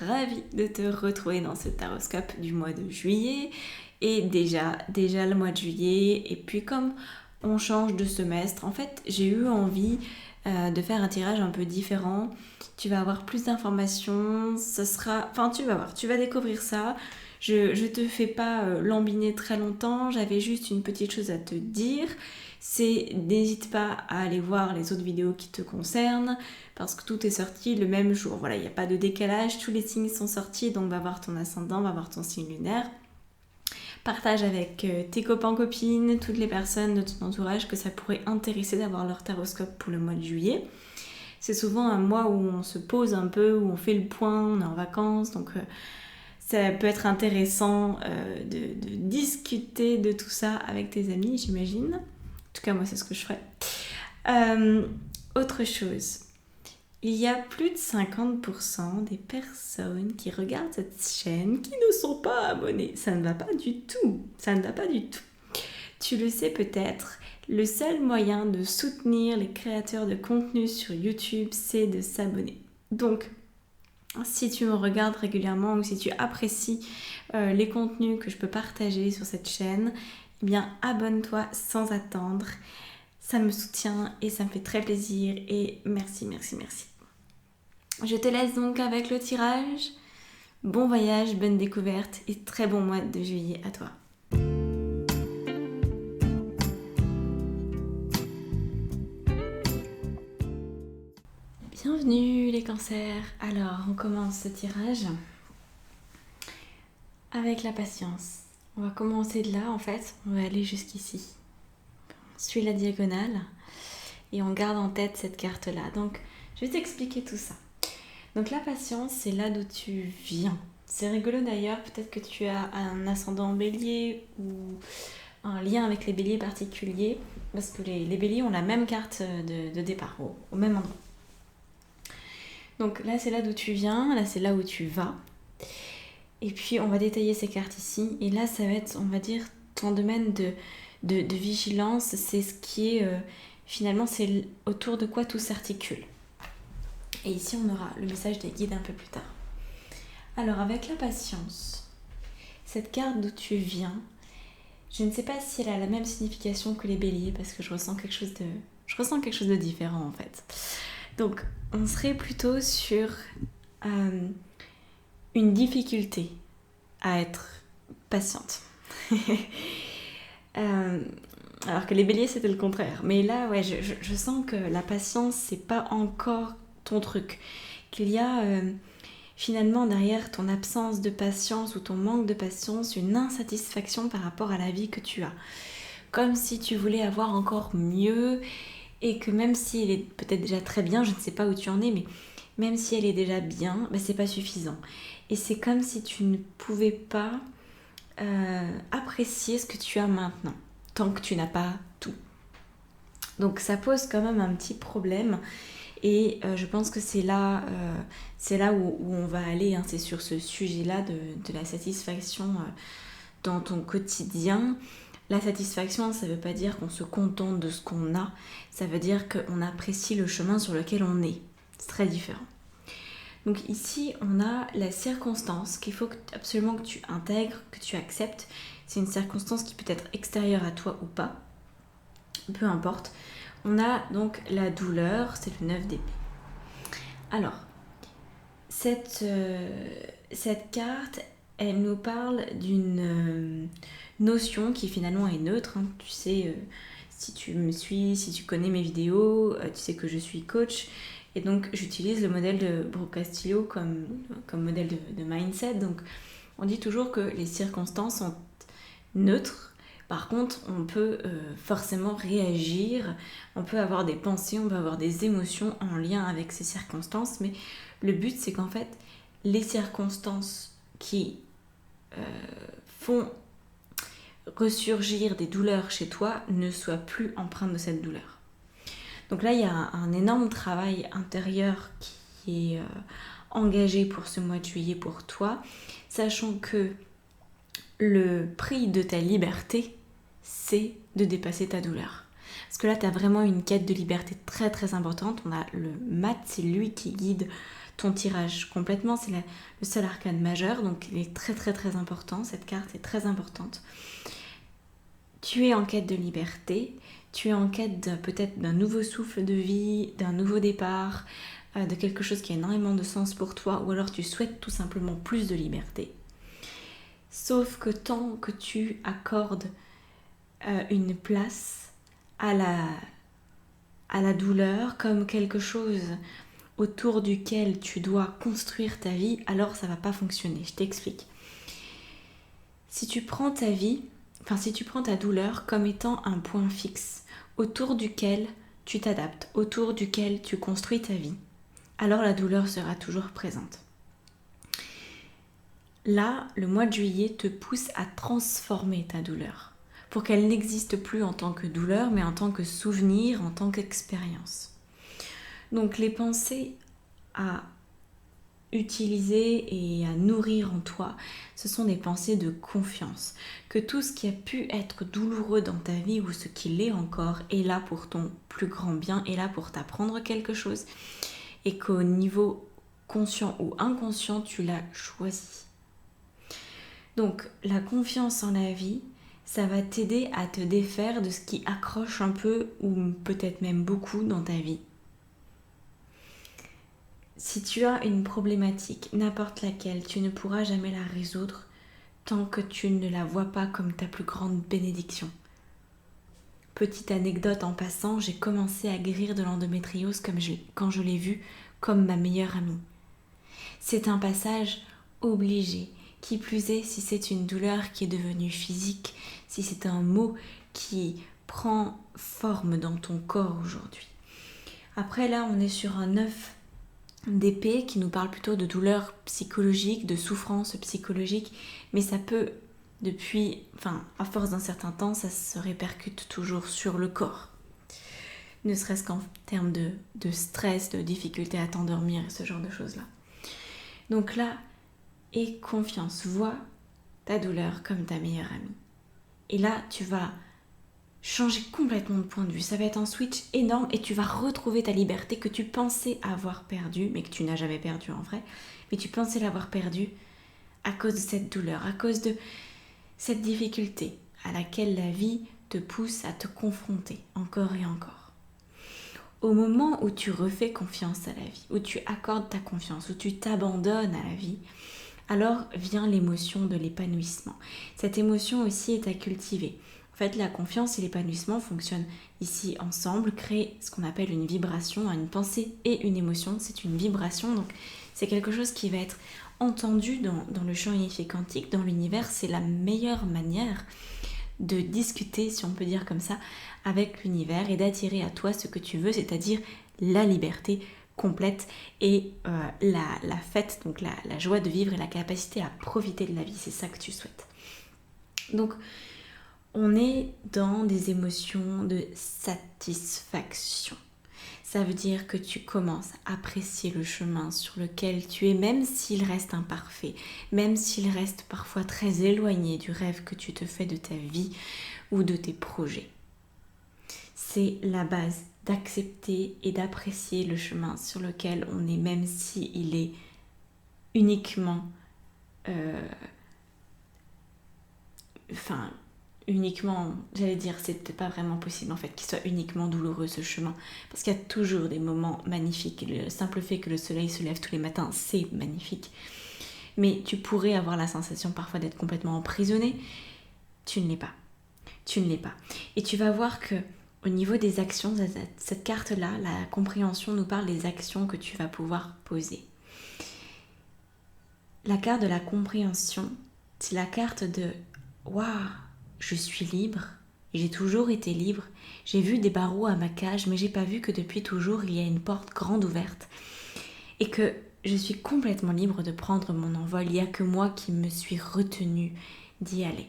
ravie de te retrouver dans ce taroscope du mois de juillet. Et déjà le mois de juillet, et puis comme on change de semestre, en fait j'ai eu envie de faire un tirage un peu différent. Tu vas avoir plus d'informations, tu vas voir, tu vas découvrir ça. Je te fais pas lambiner très longtemps, j'avais juste une petite chose à te dire. C'est n'hésite pas à aller voir les autres vidéos qui te concernent parce que tout est sorti le même jour. Voilà, il n'y a pas de décalage, tous les signes sont sortis, donc va voir ton ascendant, va voir ton signe lunaire. Partage avec tes copains, copines, toutes les personnes de ton entourage que ça pourrait intéresser d'avoir leur taroscope pour le mois de juillet. C'est souvent un mois où on se pose un peu, où on fait le point, on est en vacances, donc ça peut être intéressant de discuter de tout ça avec tes amis, j'imagine. En tout cas, moi, c'est ce que je ferais. Autre chose, il y a plus de 50% des personnes qui regardent cette chaîne qui ne sont pas abonnées. Ça ne va pas du tout. Ça ne va pas du tout. Tu le sais peut-être, le seul moyen de soutenir les créateurs de contenu sur YouTube, c'est de s'abonner. Donc, si tu me regardes régulièrement ou si tu apprécies les contenus que je peux partager sur cette chaîne, eh bien abonne-toi sans attendre. Ça me soutient et ça me fait très plaisir et merci. Je te laisse donc avec le tirage. Bon voyage, bonne découverte et très bon mois de juillet à toi. Bienvenue les cancers. Alors, on commence ce tirage avec la patience. On va commencer de là en fait, on va aller jusqu'ici. On suit la diagonale et on garde en tête cette carte là. Donc, je vais t'expliquer tout ça. Donc la patience, c'est là d'où tu viens. C'est rigolo d'ailleurs, peut-être que tu as un ascendant bélier ou un lien avec les béliers particuliers, parce que les béliers ont la même carte de départ, au même endroit. Donc là, c'est là d'où tu viens, là, c'est là où tu vas. Et puis, on va détailler ces cartes ici. Et là, ça va être, on va dire, ton domaine de vigilance. C'est ce qui est, finalement, c'est autour de quoi tout s'articule. Et ici, on aura le message des guides un peu plus tard. Alors, avec la patience, cette carte d'où tu viens, je ne sais pas si elle a la même signification que les béliers, parce que je ressens quelque chose de différent, en fait. Donc, on serait plutôt sur une difficulté à être patiente. Alors que les béliers, c'était le contraire. Mais là, ouais, je sens que la patience, c'est pas encore ton truc. Qu'il y a finalement derrière ton absence de patience ou ton manque de patience, une insatisfaction par rapport à la vie que tu as. Comme si tu voulais avoir encore mieux et que même si elle est peut-être déjà très bien, je ne sais pas où tu en es, mais même si elle est déjà bien, c'est pas suffisant. Et c'est comme si tu ne pouvais pas apprécier ce que tu as maintenant, tant que tu n'as pas tout. Donc ça pose quand même un petit problème et je pense que c'est là où on va aller, hein, c'est sur ce sujet-là de la satisfaction dans ton quotidien. La satisfaction, ça ne veut pas dire qu'on se contente de ce qu'on a, ça veut dire qu'on apprécie le chemin sur lequel on est. C'est très différent. Donc ici, on a la circonstance qu'il faut absolument que tu intègres, que tu acceptes. C'est une circonstance qui peut être extérieure à toi ou pas, peu importe. On a donc la douleur, c'est le 9 d'épée. Alors, cette carte, elle nous parle d'une notion qui finalement est neutre. Hein. Tu sais, si tu me suis, si tu connais mes vidéos, tu sais que je suis coach. Et donc, j'utilise le modèle de Brooke Castillo comme modèle de mindset. Donc, on dit toujours que les circonstances sont neutres. Par contre, on peut forcément réagir, on peut avoir des pensées, on peut avoir des émotions en lien avec ces circonstances. Mais le but, c'est qu'en fait, les circonstances qui font ressurgir des douleurs chez toi ne soient plus empreintes de cette douleur. Donc là, il y a un énorme travail intérieur qui est engagé pour ce mois de juillet pour toi, sachant que le prix de ta liberté, c'est de dépasser ta douleur. Parce que là, tu as vraiment une quête de liberté très très importante. On a le mat, c'est lui qui guide ton tirage complètement. C'est le seul arcane majeur, donc il est très très très important. Cette carte est très importante. Tu es en quête de liberté, tu es en quête peut-être d'un nouveau souffle de vie, d'un nouveau départ, de quelque chose qui a énormément de sens pour toi, ou alors tu souhaites tout simplement plus de liberté. Sauf que tant que tu accordes une place à la douleur comme quelque chose autour duquel tu dois construire ta vie, alors ça va pas fonctionner. Je t'explique. Si tu prends ta douleur comme étant un point fixe autour duquel tu t'adaptes, autour duquel tu construis ta vie, alors la douleur sera toujours présente. Là, le mois de juillet te pousse à transformer ta douleur pour qu'elle n'existe plus en tant que douleur, mais en tant que souvenir, en tant qu'expérience. Donc les pensées à utiliser et à nourrir en toi, ce sont des pensées de confiance. Que tout ce qui a pu être douloureux dans ta vie ou ce qui l'est encore est là pour ton plus grand bien, est là pour t'apprendre quelque chose et qu'au niveau conscient ou inconscient, tu l'as choisi. Donc la confiance en la vie, ça va t'aider à te défaire de ce qui accroche un peu ou peut-être même beaucoup dans ta vie. Si tu as une problématique, n'importe laquelle, tu ne pourras jamais la résoudre tant que tu ne la vois pas comme ta plus grande bénédiction. Petite anecdote en passant, j'ai commencé à guérir de l'endométriose quand je l'ai vue comme ma meilleure amie. C'est un passage obligé, qui plus est si c'est une douleur qui est devenue physique, si c'est un mot qui prend forme dans ton corps aujourd'hui. Après là, on est sur un 9 d'épée qui nous parle plutôt de douleur psychologique, de souffrance psychologique, mais ça peut, à force d'un certain temps, ça se répercute toujours sur le corps. Ne serait-ce qu'en termes de stress, de difficulté à t'endormir et ce genre de choses-là. Donc là, aie confiance, vois ta douleur comme ta meilleure amie. Et là, tu vas changer complètement de point de vue. Ça va être un switch énorme et tu vas retrouver ta liberté que tu pensais avoir perdue, mais que tu n'as jamais perdue en vrai, mais tu pensais l'avoir perdue à cause de cette douleur, à cause de cette difficulté à laquelle la vie te pousse à te confronter encore et encore. Au moment où tu refais confiance à la vie, où tu accordes ta confiance, où tu t'abandonnes à la vie, alors vient l'émotion de l'épanouissement. Cette émotion aussi est à cultiver. En fait, la confiance et l'épanouissement fonctionnent ici ensemble, créent ce qu'on appelle une vibration, une pensée et une émotion. C'est une vibration, donc c'est quelque chose qui va être entendu dans le champ unifié quantique, dans l'univers. C'est la meilleure manière de discuter, si on peut dire comme ça, avec l'univers et d'attirer à toi ce que tu veux, c'est-à-dire la liberté complète et la fête, donc la joie de vivre et la capacité à profiter de la vie. C'est ça que tu souhaites. Donc, on est dans des émotions de satisfaction. Ça veut dire que tu commences à apprécier le chemin sur lequel tu es, même s'il reste imparfait, même s'il reste parfois très éloigné du rêve que tu te fais de ta vie ou de tes projets. C'est la base d'accepter et d'apprécier le chemin sur lequel on est, même s'il est uniquement j'allais dire, c'est peut-être pas vraiment possible en fait qu'il soit uniquement douloureux ce chemin, parce qu'il y a toujours des moments magnifiques. Le simple fait que le soleil se lève tous les matins, c'est magnifique. Mais tu pourrais avoir la sensation parfois d'être complètement emprisonné. Tu ne l'es pas. Tu ne l'es pas. Et tu vas voir que au niveau des actions, cette carte-là, la compréhension nous parle des actions que tu vas pouvoir poser. La carte de la compréhension, c'est la carte de « Waouh, je suis libre, j'ai toujours été libre, j'ai vu des barreaux à ma cage, mais j'ai pas vu que depuis toujours il y a une porte grande ouverte et que je suis complètement libre de prendre mon envol, il n'y a que moi qui me suis retenue d'y aller. »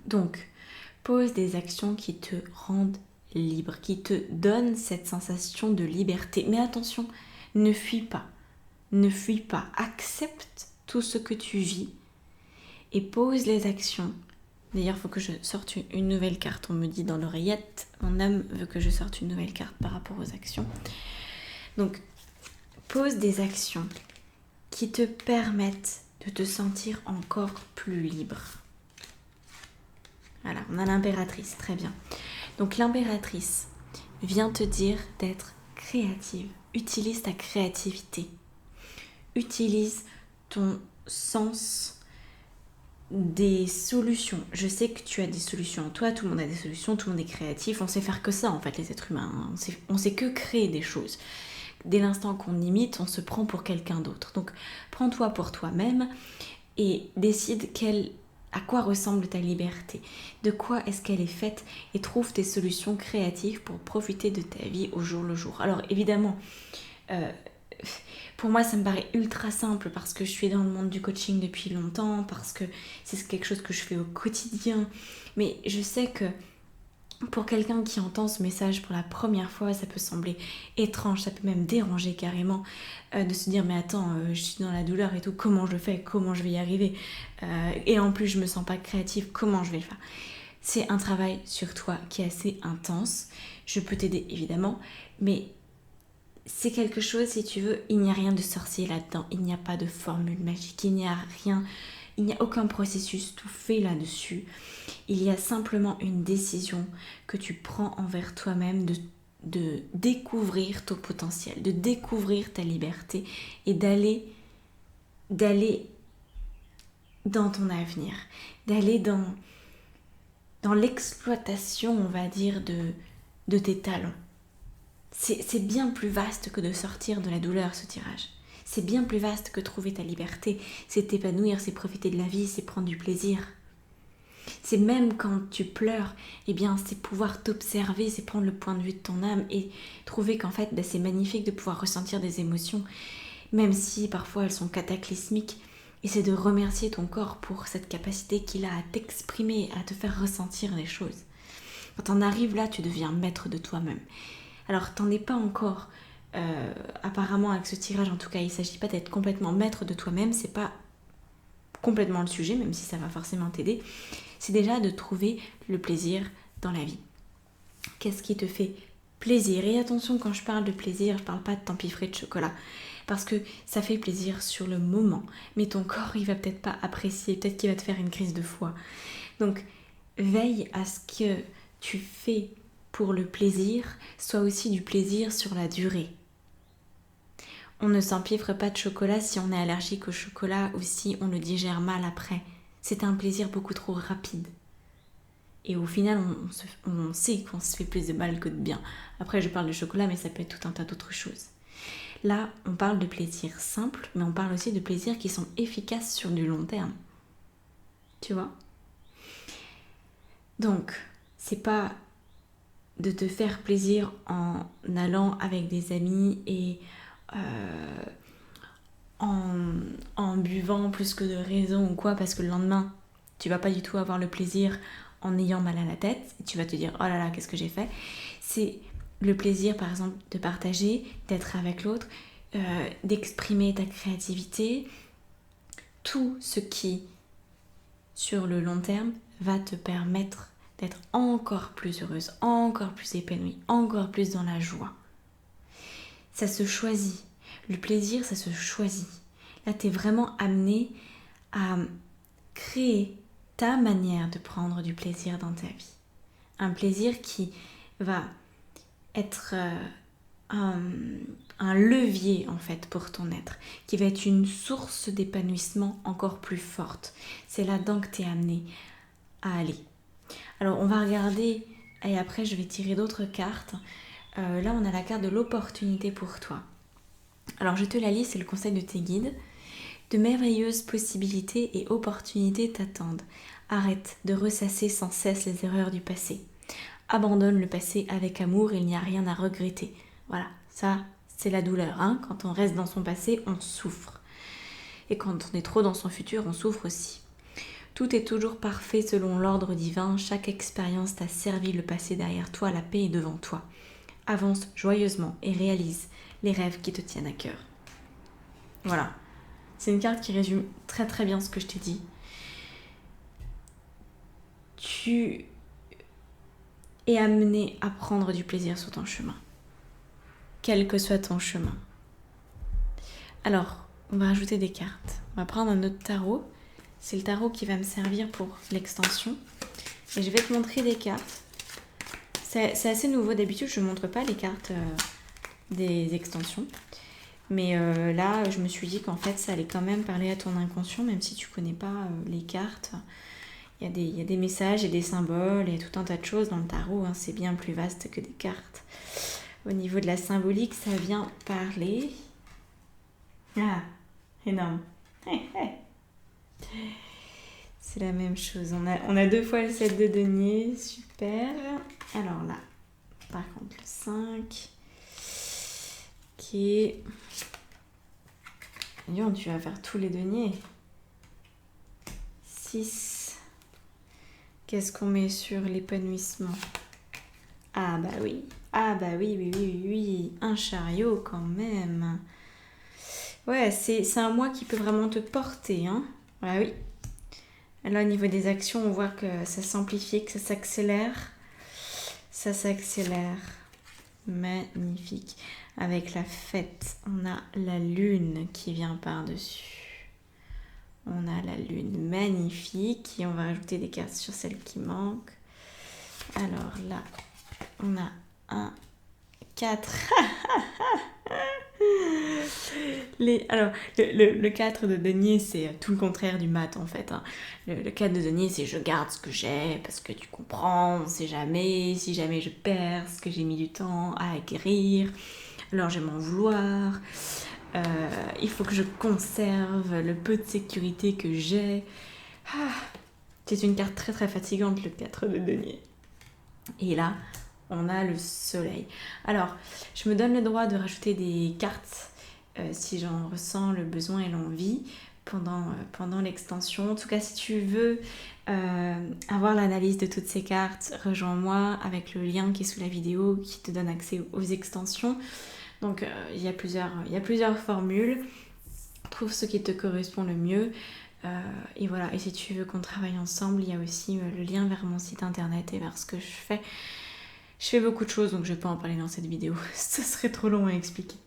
Donc, pose des actions qui te rendent libre, qui te donnent cette sensation de liberté. Mais attention, ne fuis pas, accepte tout ce que tu vis et pose les actions. D'ailleurs, il faut que je sorte une nouvelle carte. On me dit dans l'oreillette, mon âme veut que je sorte une nouvelle carte par rapport aux actions. Donc, pose des actions qui te permettent de te sentir encore plus libre. Voilà, on a l'impératrice, très bien. Donc l'impératrice vient te dire d'être créative. Utilise ta créativité. Utilise ton sens des solutions. Je sais que tu as des solutions en toi, tout le monde a des solutions, tout le monde est créatif. On sait faire que ça en fait, les êtres humains. On sait que créer des choses. Dès l'instant qu'on imite, on se prend pour quelqu'un d'autre. Donc prends-toi pour toi-même et décide à quoi ressemble ta liberté, de quoi est-ce qu'elle est faite, et trouve tes solutions créatives pour profiter de ta vie au jour le jour. Alors évidemment, pour moi ça me paraît ultra simple parce que je suis dans le monde du coaching depuis longtemps, parce que c'est quelque chose que je fais au quotidien, mais je sais que pour quelqu'un qui entend ce message pour la première fois, ça peut sembler étrange, ça peut même déranger carrément, de se dire mais attends, je suis dans la douleur et tout, comment je fais, comment je vais y arriver, et en plus je me sens pas créative, comment je vais le faire. C'est un travail sur toi qui est assez intense, je peux t'aider évidemment, mais c'est quelque chose, si tu veux, il n'y a rien de sorcier là-dedans, il n'y a pas de formule magique, il n'y a rien, il n'y a aucun processus tout fait là-dessus. Il y a simplement une décision que tu prends envers toi-même de découvrir ton potentiel, de découvrir ta liberté et d'aller dans ton avenir, d'aller dans l'exploitation, on va dire, de tes talents. C'est bien plus vaste que de sortir de la douleur, ce tirage. C'est bien plus vaste que trouver ta liberté. C'est t'épanouir, c'est profiter de la vie, c'est prendre du plaisir. C'est même quand tu pleures, eh bien c'est pouvoir t'observer, c'est prendre le point de vue de ton âme et trouver qu'en fait c'est magnifique de pouvoir ressentir des émotions, même si parfois elles sont cataclysmiques, et c'est de remercier ton corps pour cette capacité qu'il a à t'exprimer, à te faire ressentir les choses. Quand t'en arrives là, tu deviens maître de toi-même. Alors t'en es pas encore, apparemment avec ce tirage, en tout cas il ne s'agit pas d'être complètement maître de toi-même, c'est pas complètement le sujet, même si ça va forcément t'aider. C'est déjà de trouver le plaisir dans la vie. Qu'est-ce qui te fait plaisir? Et attention, quand je parle de plaisir, je parle pas de t'empiffrer de chocolat, parce que ça fait plaisir sur le moment, mais ton corps il va peut-être pas apprécier, peut-être qu'il va te faire une crise de foie. Donc veille à ce que tu fais pour le plaisir soit aussi du plaisir sur la durée. On ne s'empiffre pas de chocolat si on est allergique au chocolat ou si on le digère mal après. C'est un plaisir beaucoup trop rapide. Et au final, on sait qu'on se fait plus de mal que de bien. Après, je parle de chocolat, mais ça peut être tout un tas d'autres choses. Là, on parle de plaisirs simples, mais on parle aussi de plaisirs qui sont efficaces sur du long terme. Tu vois? Donc, c'est pas de te faire plaisir en allant avec des amis et en buvant plus que de raison ou quoi, parce que le lendemain tu vas pas du tout avoir le plaisir en ayant mal à la tête et tu vas te dire oh là là qu'est-ce que j'ai fait. C'est le plaisir par exemple de partager, d'être avec l'autre, d'exprimer ta créativité, tout ce qui sur le long terme va te permettre d'être encore plus heureuse, encore plus épanouie, encore plus dans la joie. Ça se choisit. Le plaisir, ça se choisit. Là, tu es vraiment amené à créer ta manière de prendre du plaisir dans ta vie. Un plaisir qui va être un levier en fait pour ton être, qui va être une source d'épanouissement encore plus forte. C'est là-dedans que tu es amené à aller. Alors, on va regarder, et après je vais tirer d'autres cartes. Là, on a la carte de l'opportunité pour toi. Alors, je te la lis, c'est le conseil de tes guides. De merveilleuses possibilités et opportunités t'attendent. Arrête de ressasser sans cesse les erreurs du passé. Abandonne le passé avec amour, il n'y a rien à regretter. Voilà, ça, c'est la douleur. Hein. Quand on reste dans son passé, on souffre. Et quand on est trop dans son futur, on souffre aussi. Tout est toujours parfait selon l'ordre divin. Chaque expérience t'a servi, le passé derrière toi, la paix est devant toi. Avance joyeusement et réalise les rêves qui te tiennent à cœur. Voilà. C'est une carte qui résume très très bien ce que je t'ai dit. Tu es amené à prendre du plaisir sur ton chemin. Quel que soit ton chemin. Alors, on va rajouter des cartes. On va prendre un autre tarot. C'est le tarot qui va me servir pour l'extension. Et je vais te montrer des cartes. C'est assez nouveau. D'habitude, je ne montre pas les cartes des extensions. Mais là, je me suis dit qu'en fait, ça allait quand même parler à ton inconscient, même si tu ne connais pas les cartes. Il y a des messages et des symboles et tout un tas de choses dans le tarot. Hein. C'est bien plus vaste que des cartes. Au niveau de la symbolique, ça vient parler... Ah, énorme. C'est la même chose. On a 2 fois le 7 de denier. Super. Alors là, par contre, le 5. Qui est... Dion, tu vas faire tous les deniers. 6. Qu'est-ce qu'on met sur l'épanouissement? Ah bah oui. Ah bah oui. Un chariot quand même. Ouais, c'est un mois qui peut vraiment te porter, hein. Ah oui. Là, au niveau des actions, on voit que ça s'amplifie, que ça s'accélère. Ça s'accélère. Magnifique. Avec la fête, on a la lune qui vient par-dessus. On a la lune magnifique et on va rajouter des cartes sur celle qui manque. Alors là, on a 1, 4. Alors, le 4 de denier, c'est tout le contraire du mat en fait. Hein. Le 4 de denier, c'est je garde ce que j'ai parce que tu comprends, on sait jamais, si jamais je perds ce que j'ai mis du temps à acquérir, alors je vais m'en vouloir. Il faut que je conserve le peu de sécurité que j'ai. C'est une carte très très fatigante, le 4 de denier. Et là, on a le soleil. Alors, je me donne le droit de rajouter des cartes si j'en ressens le besoin et l'envie pendant l'extension. En tout cas, si tu veux avoir l'analyse de toutes ces cartes, rejoins-moi avec le lien qui est sous la vidéo qui te donne accès aux extensions. Donc, il y a plusieurs formules. Trouve ce qui te correspond le mieux. Et voilà, et si tu veux qu'on travaille ensemble, il y a aussi le lien vers mon site internet et vers ce que je fais. Je fais beaucoup de choses, donc je ne vais pas en parler dans cette vidéo. Ce serait trop long à expliquer.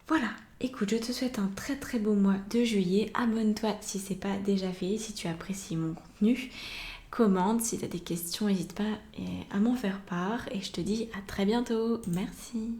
Voilà, écoute, je te souhaite un très très beau mois de juillet. Abonne-toi si ce n'est pas déjà fait, si tu apprécies mon contenu. Commente, si tu as des questions, n'hésite pas à m'en faire part. Et je te dis à très bientôt. Merci.